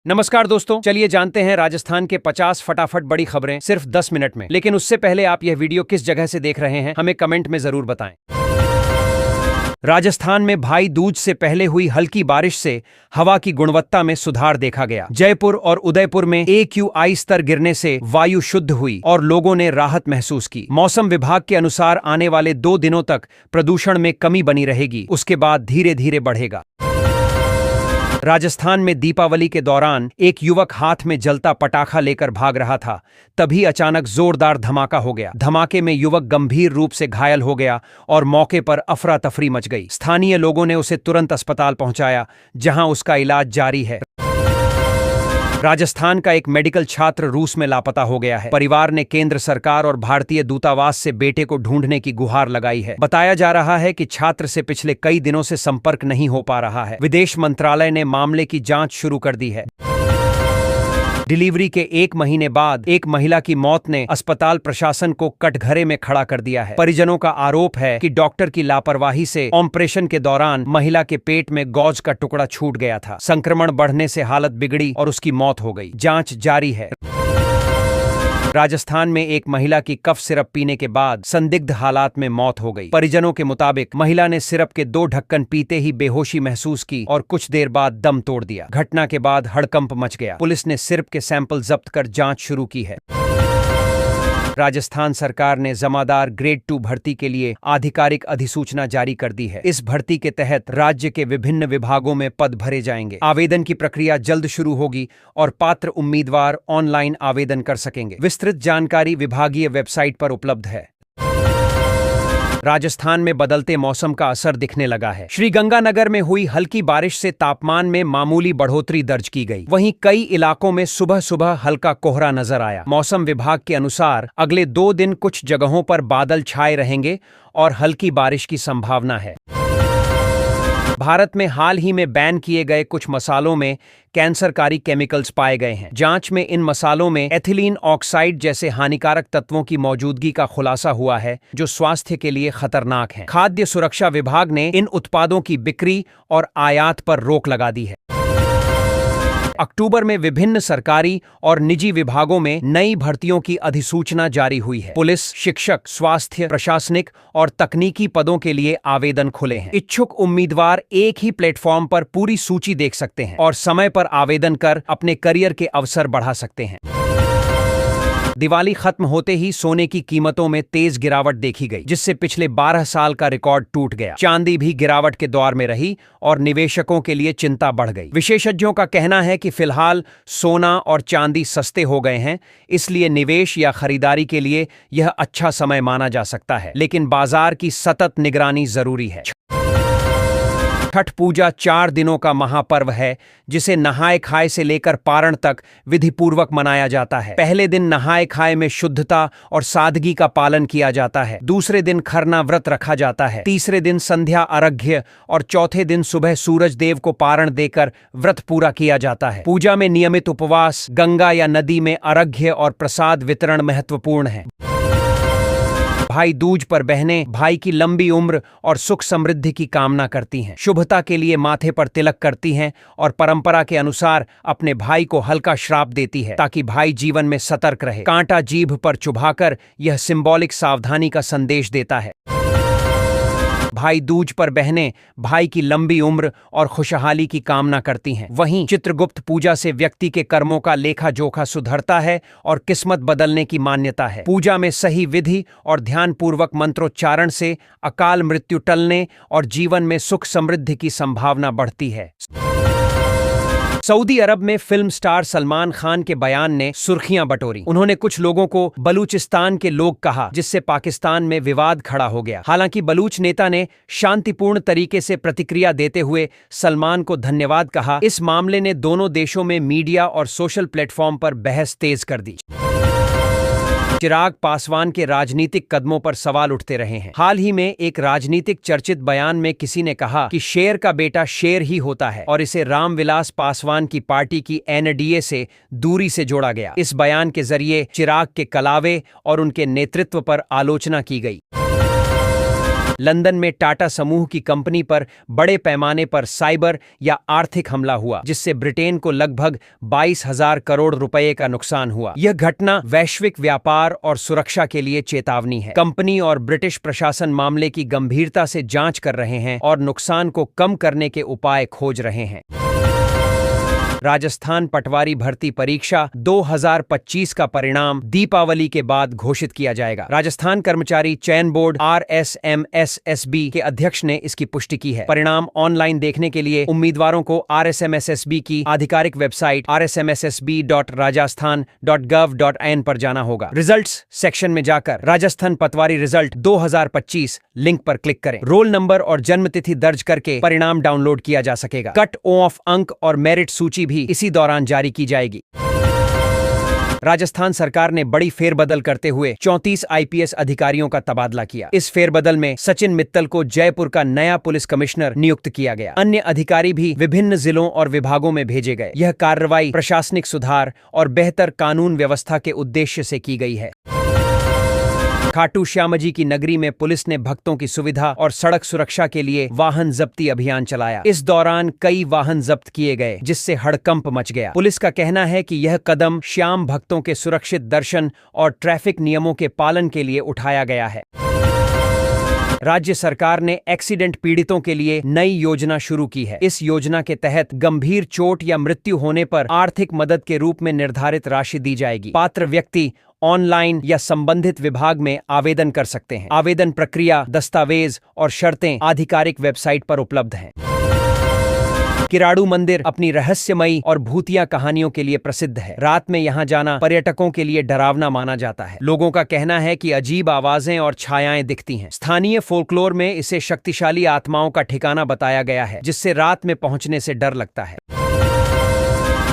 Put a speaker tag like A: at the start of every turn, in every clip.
A: नमस्कार दोस्तों, चलिए जानते हैं राजस्थान के 50 फटाफट बड़ी खबरें सिर्फ 10 मिनट में। लेकिन उससे पहले आप यह वीडियो किस जगह से देख रहे हैं हमें कमेंट में जरूर बताएं। राजस्थान में भाई दूज से पहले हुई हल्की बारिश से हवा की गुणवत्ता में सुधार देखा गया। जयपुर और उदयपुर में AQI स्तर गिरने से वायु शुद्ध हुई और लोगों ने राहत महसूस की। मौसम विभाग के अनुसार आने वाले 2 दिनों तक प्रदूषण में कमी बनी रहेगी, उसके बाद धीरे धीरे बढ़ेगा। राजस्थान में दीपावली के दौरान एक युवक हाथ में जलता पटाखा लेकर भाग रहा था, तभी अचानक जोरदार धमाका हो गया। धमाके में युवक गंभीर रूप से घायल हो गया और मौके पर अफरा तफरी मच गई। स्थानीय लोगों ने उसे तुरंत अस्पताल पहुंचाया, जहां उसका इलाज जारी है। राजस्थान का एक मेडिकल छात्र रूस में लापता हो गया है। परिवार ने केंद्र सरकार और भारतीय दूतावास से बेटे को ढूंढने की गुहार लगाई है। बताया जा रहा है कि छात्र से पिछले कई दिनों से संपर्क नहीं हो पा रहा है। विदेश मंत्रालय ने मामले की जांच शुरू कर दी है। डिलीवरी के 1 महीने बाद एक महिला की मौत ने अस्पताल प्रशासन को कटघरे में खड़ा कर दिया है। परिजनों का आरोप है कि डॉक्टर की लापरवाही से ऑपरेशन के दौरान महिला के पेट में गौज का टुकड़ा छूट गया था। संक्रमण बढ़ने से हालत बिगड़ी और उसकी मौत हो गई। जांच जारी है। राजस्थान में एक महिला की कफ सिरप पीने के बाद संदिग्ध हालात में मौत हो गई। परिजनों के मुताबिक महिला ने सिरप के 2 ढक्कन पीते ही बेहोशी महसूस की और कुछ देर बाद दम तोड़ दिया। घटना के बाद हड़कंप मच गया। पुलिस ने सिरप के सैंपल जब्त कर जांच शुरू की है। राजस्थान सरकार ने जमादार ग्रेड 2 भर्ती के लिए आधिकारिक अधिसूचना जारी कर दी है। इस भर्ती के तहत राज्य के विभिन्न विभागों में पद भरे जाएंगे। आवेदन की प्रक्रिया जल्द शुरू होगी और पात्र उम्मीदवार ऑनलाइन आवेदन कर सकेंगे। विस्तृत जानकारी विभागीय वेबसाइट पर उपलब्ध है। राजस्थान में बदलते मौसम का असर दिखने लगा है। श्रीगंगानगर में हुई हल्की बारिश से तापमान में मामूली बढ़ोतरी दर्ज की गई। वहीं कई इलाकों में सुबह सुबह हल्का कोहरा नजर आया। मौसम विभाग के अनुसार अगले 2 दिन कुछ जगहों पर बादल छाए रहेंगे और हल्की बारिश की संभावना है। भारत में हाल ही में बैन किए गए कुछ मसालों में कैंसरकारी केमिकल्स पाए गए हैं। जांच में इन मसालों में एथिलीन ऑक्साइड जैसे हानिकारक तत्वों की मौजूदगी का खुलासा हुआ है, जो स्वास्थ्य के लिए खतरनाक हैं। खाद्य सुरक्षा विभाग ने इन उत्पादों की बिक्री और आयात पर रोक लगा दी है। अक्टूबर में विभिन्न सरकारी और निजी विभागों में नई भर्तियों की अधिसूचना जारी हुई है। पुलिस, शिक्षक, स्वास्थ्य, प्रशासनिक और तकनीकी पदों के लिए आवेदन खुले हैं। इच्छुक उम्मीदवार एक ही प्लेटफॉर्म पर पूरी सूची देख सकते हैं और समय पर आवेदन कर अपने करियर के अवसर बढ़ा सकते हैं। दिवाली खत्म होते ही सोने की कीमतों में तेज गिरावट देखी गई, जिससे पिछले 12 साल का रिकॉर्ड टूट गया। चांदी भी गिरावट के दौर में रही और निवेशकों के लिए चिंता बढ़ गई। विशेषज्ञों का कहना है कि फिलहाल सोना और चांदी सस्ते हो गए हैं, इसलिए निवेश या खरीदारी के लिए यह अच्छा समय माना जा सकता है, लेकिन बाजार की सतत निगरानी जरूरी है। छठ पूजा 4 दिनों का महापर्व है, जिसे नहाय खाए से लेकर पारण तक विधिपूर्वक मनाया जाता है। पहले दिन नहाय खाए में शुद्धता और सादगी का पालन किया जाता है। दूसरे दिन खरना व्रत रखा जाता है। तीसरे दिन संध्या अर्घ्य और चौथे दिन सुबह सूरज देव को पारण देकर व्रत पूरा किया जाता है। पूजा में नियमित उपवास, गंगा या नदी में अर्घ्य और प्रसाद वितरण महत्वपूर्ण है। भाई दूज पर बहनें भाई की लंबी उम्र और सुख समृद्धि की कामना करती हैं। शुभता के लिए माथे पर तिलक करती हैं और परंपरा के अनुसार अपने भाई को हल्का श्राप देती है, ताकि भाई जीवन में सतर्क रहे। कांटा जीभ पर चुभाकर यह सिंबॉलिक सावधानी का संदेश देता है। भाई दूज पर बहनें भाई की लंबी उम्र और खुशहाली की कामना करती हैं। वहीं चित्रगुप्त पूजा से व्यक्ति के कर्मों का लेखा जोखा सुधरता है और किस्मत बदलने की मान्यता है। पूजा में सही विधि और ध्यानपूर्वक मंत्रोच्चारण से अकाल मृत्यु टलने और जीवन में सुख समृद्धि की संभावना बढ़ती है। सऊदी अरब में फिल्म स्टार सलमान खान के बयान ने सुर्खियां बटोरी। उन्होंने कुछ लोगों को बलूचिस्तान के लोग कहा, जिससे पाकिस्तान में विवाद खड़ा हो गया। हालांकि बलूच नेता ने शांतिपूर्ण तरीके से प्रतिक्रिया देते हुए सलमान को धन्यवाद कहा। इस मामले ने दोनों देशों में मीडिया और सोशल प्लेटफॉर्म पर बहस तेज कर दी। चिराग पासवान के राजनीतिक कदमों पर सवाल उठते रहे हैं। हाल ही में एक राजनीतिक चर्चित बयान में किसी ने कहा कि शेर का बेटा शेर ही होता है और इसे रामविलास पासवान की पार्टी की NDA से दूरी से जोड़ा गया। इस बयान के जरिए चिराग के कलावे और उनके नेतृत्व पर आलोचना की गई। लंदन में टाटा समूह की कंपनी पर बड़े पैमाने पर साइबर या आर्थिक हमला हुआ, जिससे ब्रिटेन को लगभग 22,000 करोड़ रुपए का नुकसान हुआ। यह घटना वैश्विक व्यापार और सुरक्षा के लिए चेतावनी है। कंपनी और ब्रिटिश प्रशासन मामले की गंभीरता से जांच कर रहे हैं और नुकसान को कम करने के उपाय खोज रहे हैं। राजस्थान पटवारी भर्ती परीक्षा 2025 का परिणाम दीपावली के बाद घोषित किया जाएगा। राजस्थान कर्मचारी चयन बोर्ड RSMSSB के अध्यक्ष ने इसकी पुष्टि की है। परिणाम ऑनलाइन देखने के लिए उम्मीदवारों को RSMSSB की आधिकारिक वेबसाइट rsmssb.rajasthan.gov.in पर जाना होगा। रिजल्ट्स सेक्शन में जाकर राजस्थान पटवारी रिजल्ट 2025 लिंक पर क्लिक करें। रोल नंबर और जन्म तिथि दर्ज करके परिणाम डाउनलोड किया जा सकेगा। कट ऑफ अंक और मेरिट सूची भी इसी दौरान जारी की जाएगी। राजस्थान सरकार ने बड़ी फेरबदल करते हुए 34 IPS अधिकारियों का तबादला किया। इस फेरबदल में सचिन मित्तल को जयपुर का नया पुलिस कमिश्नर नियुक्त किया गया। अन्य अधिकारी भी विभिन्न जिलों और विभागों में भेजे गए। यह कार्रवाई प्रशासनिक सुधार और बेहतर कानून व्यवस्था के उद्देश्य से की गई है। खाटू श्यामजी की नगरी में पुलिस ने भक्तों की सुविधा और सड़क सुरक्षा के लिए वाहन जब्ती अभियान चलाया। इस दौरान कई वाहन जब्त किए गए, जिससे हड़कंप मच गया। पुलिस का कहना है कि यह कदम श्याम भक्तों के सुरक्षित दर्शन और ट्रैफिक नियमों के पालन के लिए उठाया गया है। राज्य सरकार ने एक्सीडेंट पीड़ितों के लिए नई योजना शुरू की है। इस योजना के तहत गंभीर चोट या मृत्यु होने पर आर्थिक मदद के रूप में निर्धारित राशि दी जाएगी। पात्र व्यक्ति ऑनलाइन या संबंधित विभाग में आवेदन कर सकते हैं। आवेदन प्रक्रिया, दस्तावेज और शर्तें आधिकारिक वेबसाइट पर उपलब्ध हैं। किराड़ू मंदिर अपनी रहस्यमयी और भूतिया कहानियों के लिए प्रसिद्ध है। रात में यहाँ जाना पर्यटकों के लिए डरावना माना जाता है। लोगों का कहना है कि अजीब आवाजें और छायाएं दिखती हैं। स्थानीय फोल्कलोर में इसे शक्तिशाली आत्माओं का ठिकाना बताया गया है, जिससे रात में पहुंचने से डर लगता है।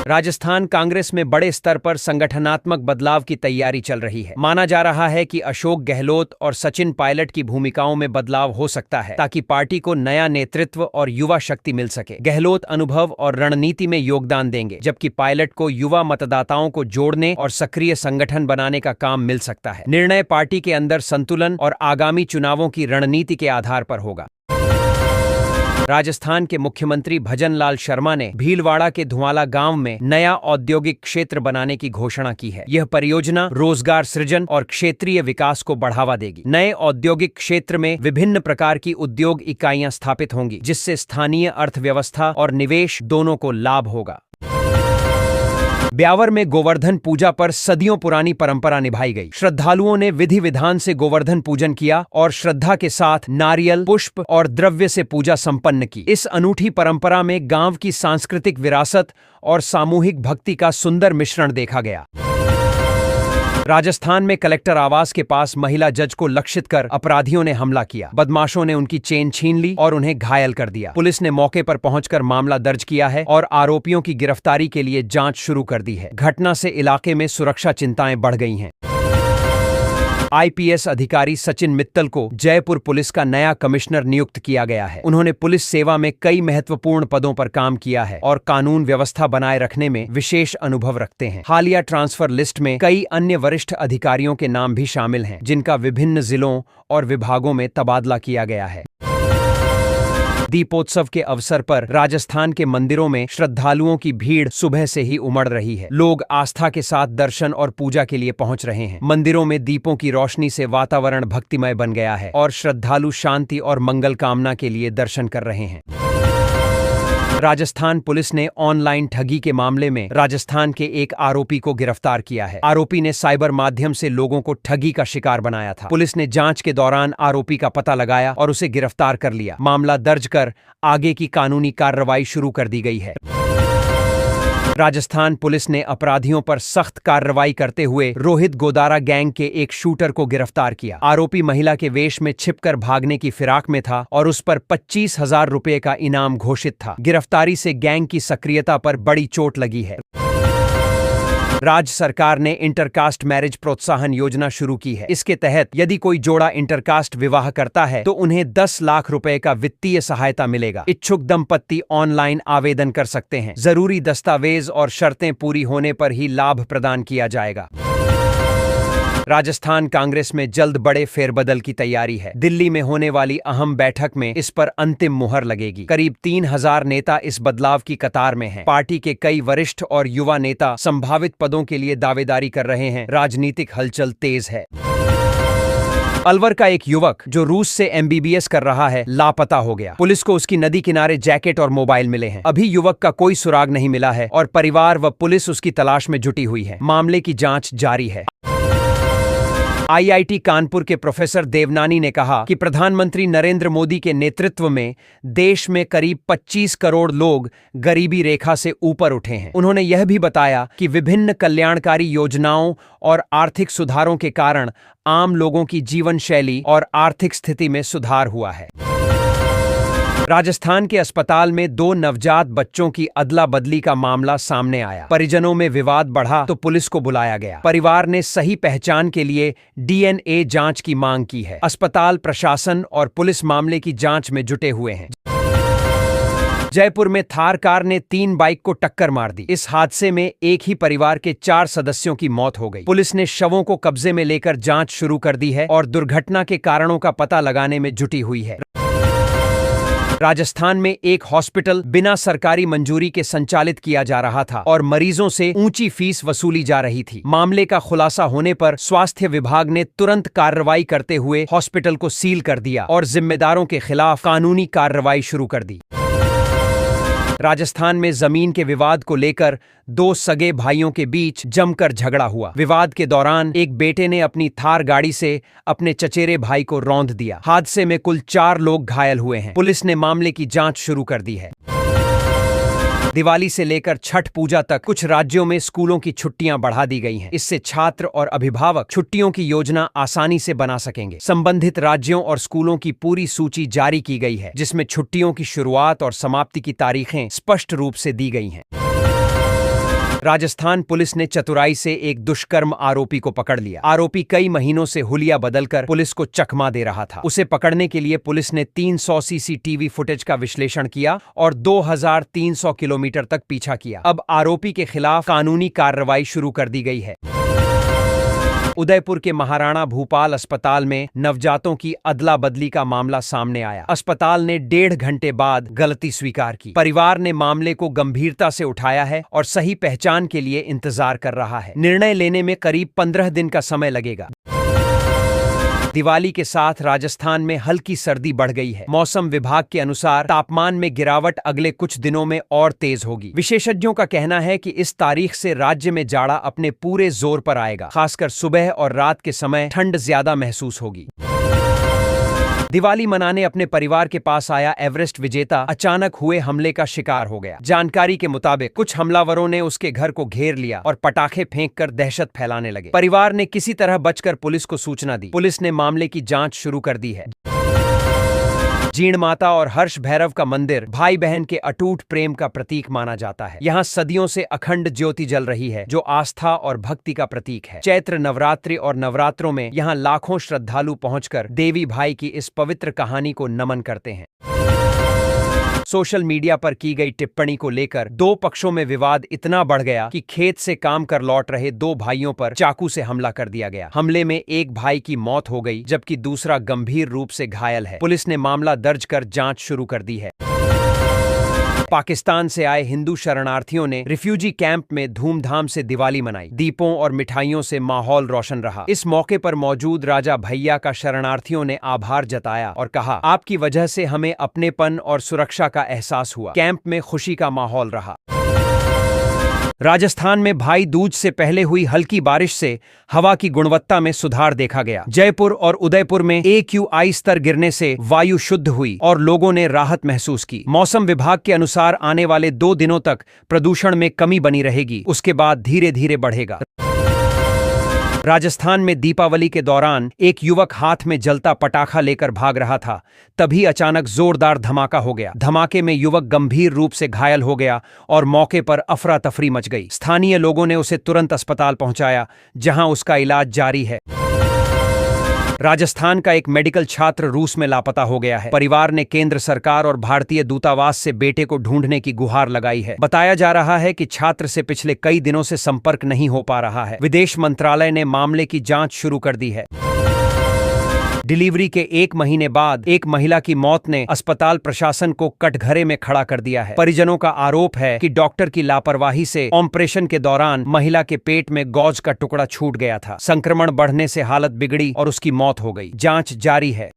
A: राजस्थान कांग्रेस में बड़े स्तर पर संगठनात्मक बदलाव की तैयारी चल रही है। माना जा रहा है कि अशोक गहलोत और सचिन पायलट की भूमिकाओं में बदलाव हो सकता है, ताकि पार्टी को नया नेतृत्व और युवा शक्ति मिल सके। गहलोत अनुभव और रणनीति में योगदान देंगे, जबकि पायलट को युवा मतदाताओं को जोड़ने और सक्रिय संगठन बनाने का काम मिल सकता है। निर्णय पार्टी के अंदर संतुलन और आगामी चुनावों की रणनीति के आधार पर होगा। राजस्थान के मुख्यमंत्री भजन लाल शर्मा ने भीलवाड़ा के धुआला गांव में नया औद्योगिक क्षेत्र बनाने की घोषणा की है। यह परियोजना रोजगार सृजन और क्षेत्रीय विकास को बढ़ावा देगी। नए औद्योगिक क्षेत्र में विभिन्न प्रकार की उद्योग इकाइयां स्थापित होंगी, जिससे स्थानीय अर्थव्यवस्था और निवेश दोनों को लाभ होगा। ब्यावर में गोवर्धन पूजा पर सदियों पुरानी परंपरा निभाई गई। श्रद्धालुओं ने विधि विधान से गोवर्धन पूजन किया और श्रद्धा के साथ नारियल, पुष्प और द्रव्य से पूजा संपन्न की। इस अनूठी परंपरा में गांव की सांस्कृतिक विरासत और सामूहिक भक्ति का सुंदर मिश्रण देखा गया। राजस्थान में कलेक्टर आवास के पास महिला जज को लक्षित कर अपराधियों ने हमला किया। बदमाशों ने उनकी चेन छीन ली और उन्हें घायल कर दिया। पुलिस ने मौके पर पहुंचकर मामला दर्ज किया है और आरोपियों की गिरफ्तारी के लिए जांच शुरू कर दी है। घटना से इलाके में सुरक्षा चिंताएं बढ़ गई हैं। IPS अधिकारी सचिन मित्तल को जयपुर पुलिस का नया कमिश्नर नियुक्त किया गया है। उन्होंने पुलिस सेवा में कई महत्वपूर्ण पदों पर काम किया है और कानून व्यवस्था बनाए रखने में विशेष अनुभव रखते हैं। हालिया ट्रांसफर लिस्ट में कई अन्य वरिष्ठ अधिकारियों के नाम भी शामिल हैं, जिनका विभिन्न जिलों और विभागों में तबादला किया गया है। दीपोत्सव के अवसर पर राजस्थान के मंदिरों में श्रद्धालुओं की भीड़ सुबह से ही उमड़ रही है। लोग आस्था के साथ दर्शन और पूजा के लिए पहुंच रहे हैं। मंदिरों में दीपों की रोशनी से वातावरण भक्तिमय बन गया है और श्रद्धालु शांति और मंगल कामना के लिए दर्शन कर रहे हैं। राजस्थान पुलिस ने ऑनलाइन ठगी के मामले में राजस्थान के एक आरोपी को गिरफ्तार किया है। आरोपी ने साइबर माध्यम से लोगों को ठगी का शिकार बनाया था। पुलिस ने जांच के दौरान आरोपी का पता लगाया और उसे गिरफ्तार कर लिया। मामला दर्ज कर आगे की कानूनी कार्रवाई शुरू कर दी गई है। राजस्थान पुलिस ने अपराधियों पर सख्त कार्रवाई करते हुए रोहित गोदारा गैंग के एक शूटर को गिरफ्तार किया। आरोपी महिला के वेश में छिपकर भागने की फिराक में था और उस पर 25,000 रुपए का इनाम घोषित था। गिरफ्तारी से गैंग की सक्रियता पर बड़ी चोट लगी है। राज्य सरकार ने इंटरकास्ट मैरिज प्रोत्साहन योजना शुरू की है। इसके तहत यदि कोई जोड़ा इंटरकास्ट विवाह करता है तो उन्हें 10 लाख रुपए का वित्तीय सहायता मिलेगा। इच्छुक दंपत्ति ऑनलाइन आवेदन कर सकते हैं। जरूरी दस्तावेज और शर्तें पूरी होने पर ही लाभ प्रदान किया जाएगा। राजस्थान कांग्रेस में जल्द बड़े फेरबदल की तैयारी है। दिल्ली में होने वाली अहम बैठक में इस पर अंतिम मुहर लगेगी। करीब 3000 नेता इस बदलाव की कतार में हैं। पार्टी के कई वरिष्ठ और युवा नेता संभावित पदों के लिए दावेदारी कर रहे हैं। राजनीतिक हलचल तेज है। अलवर का एक युवक जो रूस से एमबीबीएस कर रहा है, लापता हो गया। पुलिस को उसकी नदी किनारे जैकेट और मोबाइल मिले हैं। अभी युवक का कोई सुराग नहीं मिला है और परिवार व पुलिस उसकी तलाश में जुटी हुई है। मामले की जांच जारी है। आईआईटी कानपुर के प्रोफेसर देवनानी ने कहा कि प्रधानमंत्री नरेंद्र मोदी के नेतृत्व में देश में करीब 25 करोड़ लोग गरीबी रेखा से ऊपर उठे हैं। उन्होंने यह भी बताया कि विभिन्न कल्याणकारी योजनाओं और आर्थिक सुधारों के कारण आम लोगों की जीवन शैली और आर्थिक स्थिति में सुधार हुआ है। राजस्थान के अस्पताल में 2 नवजात बच्चों की अदला बदली का मामला सामने आया। परिजनों में विवाद बढ़ा तो पुलिस को बुलाया गया। परिवार ने सही पहचान के लिए डीएनए जांच की मांग की है। अस्पताल प्रशासन और पुलिस मामले की जांच में जुटे हुए हैं। जयपुर में थार कार ने 3 बाइक को टक्कर मार दी। इस हादसे में एक ही परिवार के 4 सदस्यों की मौत हो गई। पुलिस ने शवों को कब्जे में लेकर जांच शुरू कर दी है और दुर्घटना के कारणों का पता लगाने में जुटी हुई है। राजस्थान में एक हॉस्पिटल बिना सरकारी मंजूरी के संचालित किया जा रहा था और मरीजों से ऊंची फीस वसूली जा रही थी। मामले का खुलासा होने पर स्वास्थ्य विभाग ने तुरंत कार्रवाई करते हुए हॉस्पिटल को सील कर दिया और जिम्मेदारों के खिलाफ कानूनी कार्रवाई शुरू कर दी। राजस्थान में जमीन के विवाद को लेकर 2 सगे भाइयों के बीच जमकर झगड़ा हुआ। विवाद के दौरान एक बेटे ने अपनी थार गाड़ी से अपने चचेरे भाई को रौंद दिया। हादसे में कुल 4 लोग घायल हुए हैं। पुलिस ने मामले की जांच शुरू कर दी है। दिवाली से लेकर छठ पूजा तक कुछ राज्यों में स्कूलों की छुट्टियां बढ़ा दी गई हैं। इससे छात्र और अभिभावक छुट्टियों की योजना आसानी से बना सकेंगे। संबंधित राज्यों और स्कूलों की पूरी सूची जारी की गई है, जिसमें छुट्टियों की शुरुआत और समाप्ति की तारीखें स्पष्ट रूप से दी गई हैं। राजस्थान पुलिस ने चतुराई से एक दुष्कर्म आरोपी को पकड़ लिया। आरोपी कई महीनों से हुलिया बदलकर पुलिस को चकमा दे रहा था। उसे पकड़ने के लिए पुलिस ने 300 सीसीटीवी फुटेज का विश्लेषण किया और 2300 किलोमीटर तक पीछा किया। अब आरोपी के खिलाफ कानूनी कार्रवाई शुरू कर दी गई है। उदयपुर के महाराणा भूपाल अस्पताल में नवजातों की अदला बदली का मामला सामने आया। अस्पताल ने 1.5 घंटे बाद गलती स्वीकार की। परिवार ने मामले को गंभीरता से उठाया है और सही पहचान के लिए इंतजार कर रहा है। निर्णय लेने में करीब 15 दिन का समय लगेगा। दिवाली के साथ राजस्थान में हल्की सर्दी बढ़ गई है। मौसम विभाग के अनुसार तापमान में गिरावट अगले कुछ दिनों में और तेज होगी। विशेषज्ञों का कहना है कि इस तारीख से राज्य में जाड़ा अपने पूरे जोर पर आएगा। खासकर सुबह और रात के समय ठंड ज्यादा महसूस होगी। दिवाली मनाने अपने परिवार के पास आया एवरेस्ट विजेता अचानक हुए हमले का शिकार हो गया। जानकारी के मुताबिक कुछ हमलावरों ने उसके घर को घेर लिया और पटाखे फेंककर दहशत फैलाने लगे। परिवार ने किसी तरह बचकर पुलिस को सूचना दी। पुलिस ने मामले की जांच शुरू कर दी है। जीण माता और हर्ष भैरव का मंदिर भाई बहन के अटूट प्रेम का प्रतीक माना जाता है। यहाँ सदियों से अखंड ज्योति जल रही है, जो आस्था और भक्ति का प्रतीक है। चैत्र नवरात्रि और नवरात्रों में यहाँ लाखों श्रद्धालु पहुंचकर देवी भाई की इस पवित्र कहानी को नमन करते हैं। सोशल मीडिया पर की गई टिप्पणी को लेकर 2 पक्षों में विवाद इतना बढ़ गया कि खेत से काम कर लौट रहे 2 भाइयों पर चाकू से हमला कर दिया गया। हमले में एक भाई की मौत हो गई, जबकि दूसरा गंभीर रूप से घायल है। पुलिस ने मामला दर्ज कर जांच शुरू कर दी है। पाकिस्तान से आए हिंदू शरणार्थियों ने रिफ्यूजी कैंप में धूमधाम से दिवाली मनाई। दीपों और मिठाइयों से माहौल रोशन रहा। इस मौके पर मौजूद राजा भैया का शरणार्थियों ने आभार जताया और कहा, आपकी वजह से हमें अपनेपन और सुरक्षा का एहसास हुआ। कैंप में खुशी का माहौल रहा। राजस्थान में भाई दूज से पहले हुई हल्की बारिश से हवा की गुणवत्ता में सुधार देखा गया। जयपुर और उदयपुर में AQI स्तर गिरने से वायु शुद्ध हुई और लोगों ने राहत महसूस की। मौसम विभाग के अनुसार आने वाले 2 दिनों तक प्रदूषण में कमी बनी रहेगी, उसके बाद धीरे धीरे बढ़ेगा। राजस्थान में दीपावली के दौरान एक युवक हाथ में जलता पटाखा लेकर भाग रहा था। तभी अचानक जोरदार धमाका हो गया। धमाके में युवक गंभीर रूप से घायल हो गया और मौके पर अफरा तफरी मच गई। स्थानीय लोगों ने उसे तुरंत अस्पताल पहुंचाया, जहां उसका इलाज जारी है। राजस्थान का एक मेडिकल छात्र रूस में लापता हो गया है। परिवार ने केंद्र सरकार और भारतीय दूतावास से बेटे को ढूंढने की गुहार लगाई है। बताया जा रहा है कि छात्र से पिछले कई दिनों से संपर्क नहीं हो पा रहा है। विदेश मंत्रालय ने मामले की जांच शुरू कर दी है। डिलीवरी के 1 महीने बाद एक महिला की मौत ने अस्पताल प्रशासन को कटघरे में खड़ा कर दिया है। परिजनों का आरोप है कि डॉक्टर की लापरवाही से ऑपरेशन के दौरान महिला के पेट में गौज का टुकड़ा छूट गया था। संक्रमण बढ़ने से हालत बिगड़ी और उसकी मौत हो गई। जांच जारी है।